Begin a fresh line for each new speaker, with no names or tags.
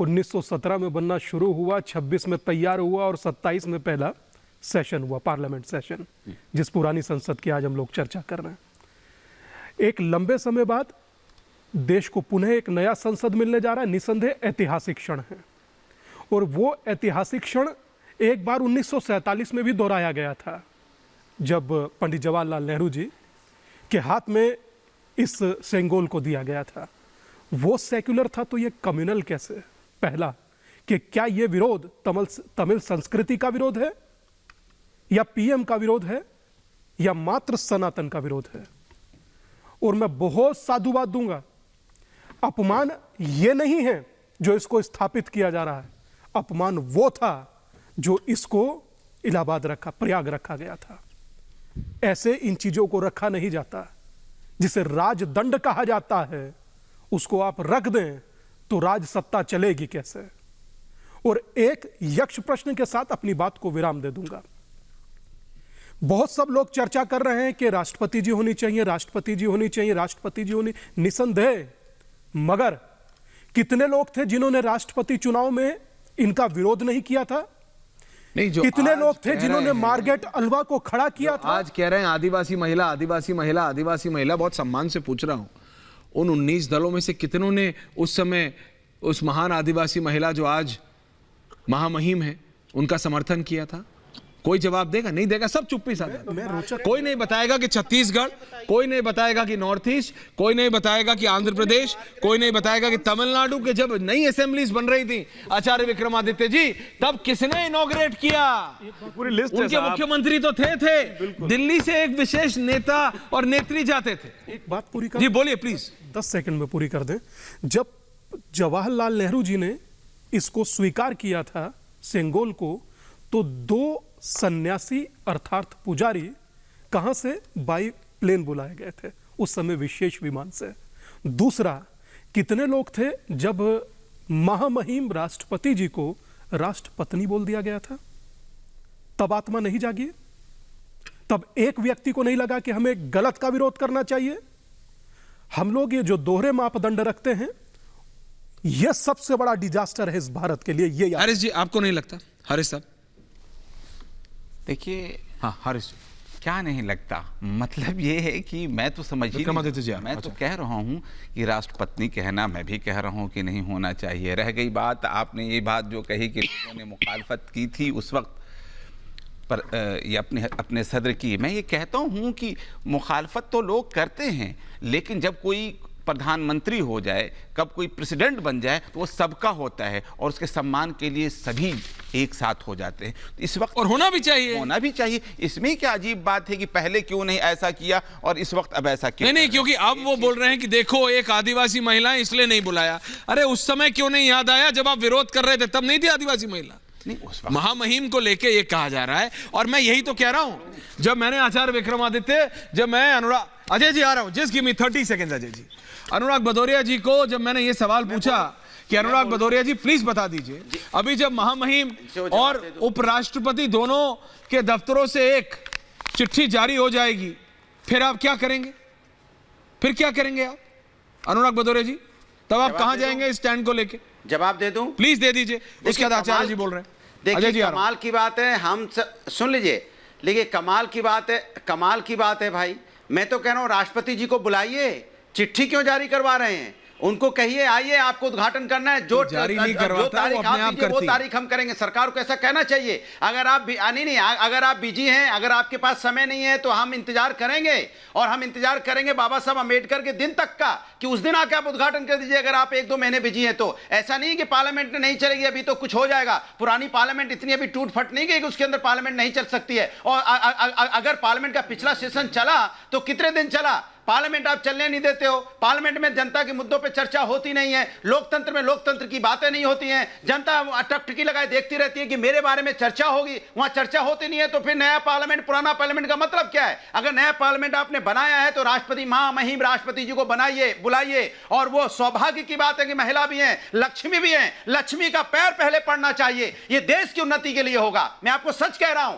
1917 में बनना शुरू हुआ, 26 में तैयार हुआ और 27 में पहला सेशन हुआ, पार्लियामेंट सेशन, जिस पुरानी संसद की आज हम लोग चर्चा कर रहे हैं। एक लंबे समय बाद देश को पुनः एक नया संसद मिलने जा रहा है। निसंदेह ऐतिहासिक क्षण है, और वो ऐतिहासिक क्षण एक बार 1947 में भी दोहराया गया था, जब पंडित जवाहरलाल नेहरू जी के हाथ में इस सेंगोल को दिया गया था। वो सेक्युलर था तो ये कम्युनल कैसे? पहला, कि क्या ये विरोध तमिल संस्कृति का विरोध है, या पीएम का विरोध है, या मात्र सनातन का विरोध है? और मैं बहुत साधुवाद दूंगा, अपमान ये नहीं है जो इसको स्थापित किया जा रहा है, अपमान वो था जो इसको इलाहाबाद प्रयाग रखा गया था। ऐसे इन चीजों को रखा नहीं जाता, जिसे राजदंड कहा जाता है, उसको आप रख दें तो राज सत्ता चलेगी कैसे? और एक यक्ष प्रश्न के साथ अपनी बात को विराम दे दूंगा। बहुत सब लोग चर्चा कर रहे हैं कि राष्ट्रपति जी होनी चाहिए, राष्ट्रपति जी होनी चाहिए, राष्ट्रपति जी होनी, निसंदेह, मगर कितने लोग थे जिन्होंने राष्ट्रपति चुनाव में इनका विरोध नहीं किया था?
नहीं, जो
कितने लोग थे जिन्होंने मार्गरेट अल्वा को खड़ा किया था?
आज कह रहे हैं आदिवासी महिला, आदिवासी महिला, आदिवासी महिला, बहुत सम्मान से पूछ रहा हूं, उन 19 दलों में से कितनों ने उस समय उस महान आदिवासी महिला जो आज महामहिम है उनका समर्थन किया था? कोई जवाब देगा? नहीं देगा, सब चुप्पी साधा। कोई नहीं बताएगा कि छत्तीसगढ़, कोई नहीं बताएगा कि नॉर्थ ईस्ट, कोई नहीं बताएगा कि आंध्र प्रदेश, कोई नहीं बताएगा कि तमिलनाडु के जब नई असेंबलीज बन रही थी आचार्य विक्रमादित्य जी, तब किसने इनॉग्रेट किया?
पूरी लिस्ट
उनके मुख्यमंत्री तो थे। दिल्ली से एक विशेष नेता और नेत्री जाते थे।
एक बात पूरी कर,
जी बोलिए प्लीज।
10 सेकंड में पूरी कर दें। जब जवाहरलाल नेहरू जी ने इसको स्वीकार किया था सेंगोल को, तो 2 सन्यासी अर्थात पुजारी कहां से? बाई प्लेन बुलाए गए थे, उस समय विशेष विमान से। दूसरा, कितने लोग थे जब महामहिम राष्ट्रपति जी को राष्ट्रपत्नी बोल दिया गया था? तब आत्मा नहीं जागी? तब एक व्यक्ति को नहीं लगा कि हमें गलत का विरोध करना चाहिए? हम लोग ये जो दोहरे मापदंड रखते हैं, यह सबसे बड़ा डिजास्टर है इस भारत के लिए। ये
हरीश जी, आपको नहीं लगता? हरीश साहब
देखिए,
हाँ हरीश,
क्या नहीं लगता, मतलब ये है कि मैं तो समझ ही नहीं, मैं तो कह रहा हूँ कि राष्ट्रपत्नी कहना मैं भी कह रहा हूँ कि नहीं होना चाहिए। रह गई बात, आपने ये बात जो कही कि लोगों ने मुखालफत की थी उस वक्त पर, ये अपने सदर की, मैं ये कहता हूँ कि मुखालफत तो लोग करते हैं, लेकिन जब कोई प्रधानमंत्री हो जाए, कब कोई प्रेसिडेंट बन जाए, तो वो सबका होता है और उसके सम्मान के लिए सभी एक साथ हो जाते हैं। इस वक्त
और होना भी चाहिए।
इसमें क्या अजीब बात है कि पहले क्यों नहीं ऐसा किया और इस वक्त अब ऐसा क्यों?
नहीं, क्योंकि अब वो बोल रहे हैं कि देखो एक आदिवासी महिला है इसलिए नहीं बुलाया। अरे उस समय क्यों नहीं याद आया जब आप विरोध कर रहे थे? तब नहीं थी आदिवासी महिला?
नहीं, उस वक्त
महामहिम को लेके ये कहा जा रहा है, और मैं यही तो कह रहा हूं। जब मैंने आचार्य विक्रमादित्य, जब मैं अनुराग, अजय जी आ रहा हूं, just give me 30 seconds Ajay ji. Anurag Bhadauria ji को जब मैंने ये सवाल पूछा कि अनुराग भदौरिया जी प्लीज बता दीजिए, अभी जब महामहिम और उपराष्ट्रपति दोनों के दफ्तरों से एक चिट्ठी जारी हो जाएगी, फिर आप क्या करेंगे? फिर क्या करेंगे आप अनुराग भदौरिया जी? तब आप कहां जाएंगे इस स्टैंड को लेके?
जवाब दे दूं?
प्लीज दे दीजिए। उसके बाद आचार्य जी बोल रहे हैं।
देखिए, कमाल की बात है, हम सुन लीजिए, लेकिए कमाल की बात है भाई। मैं तो कह रहा हूं राष्ट्रपति जी को बुलाइए, चिट्ठी क्यों जारी करवा रहे हैं? उनको कहिए आइए, आपको उद्घाटन करना है, जो
जारी नहीं करवाता,
जो तारीख
वो अपने आप
वो तारीख हम करेंगे। सरकार को ऐसा कहना चाहिए। अगर आप नहीं, अगर आप बिजी हैं, अगर आपके पास समय नहीं है, तो हम इंतजार करेंगे, और हम इंतजार करेंगे बाबा साहब अम्बेडकर के दिन तक का, कि उस दिन आके आप उद्घाटन कर दीजिए, अगर आप 1-2 महीने बिजी हैं तो। ऐसा नहीं कि पार्लियामेंट नहीं चलेगी, अभी तो कुछ हो जाएगा। पुरानी पार्लियामेंट इतनी अभी टूट फट नहीं गई कि उसके अंदर पार्लियामेंट नहीं चल सकती है। और अगर पार्लियामेंट का पिछला सेशन चला तो कितने दिन चला? पार्लियामेंट आप चलने नहीं देते हो। पार्लियामेंट में जनता के मुद्दों पे चर्चा होती नहीं है। लोकतंत्र में लोकतंत्र की बातें नहीं होती हैं। जनता टकटकी लगाए देखती रहती है कि मेरे बारे में चर्चा होगी, वहां चर्चा होती नहीं है। तो फिर नया पार्लियामेंट पुराना पार्लियामेंट का मतलब क्या है? अगर नया पार्लियामेंट आपने बनाया है तो राष्ट्रपति, महामहिम राष्ट्रपति जी को बनाइए, बुलाइए। और वो सौभाग्य की बात है कि महिला भी हैं, लक्ष्मी भी हैं। लक्ष्मी का पैर पहले पड़ना चाहिए, ये देश की उन्नति के लिए होगा। मैं आपको सच कह रहा हूं,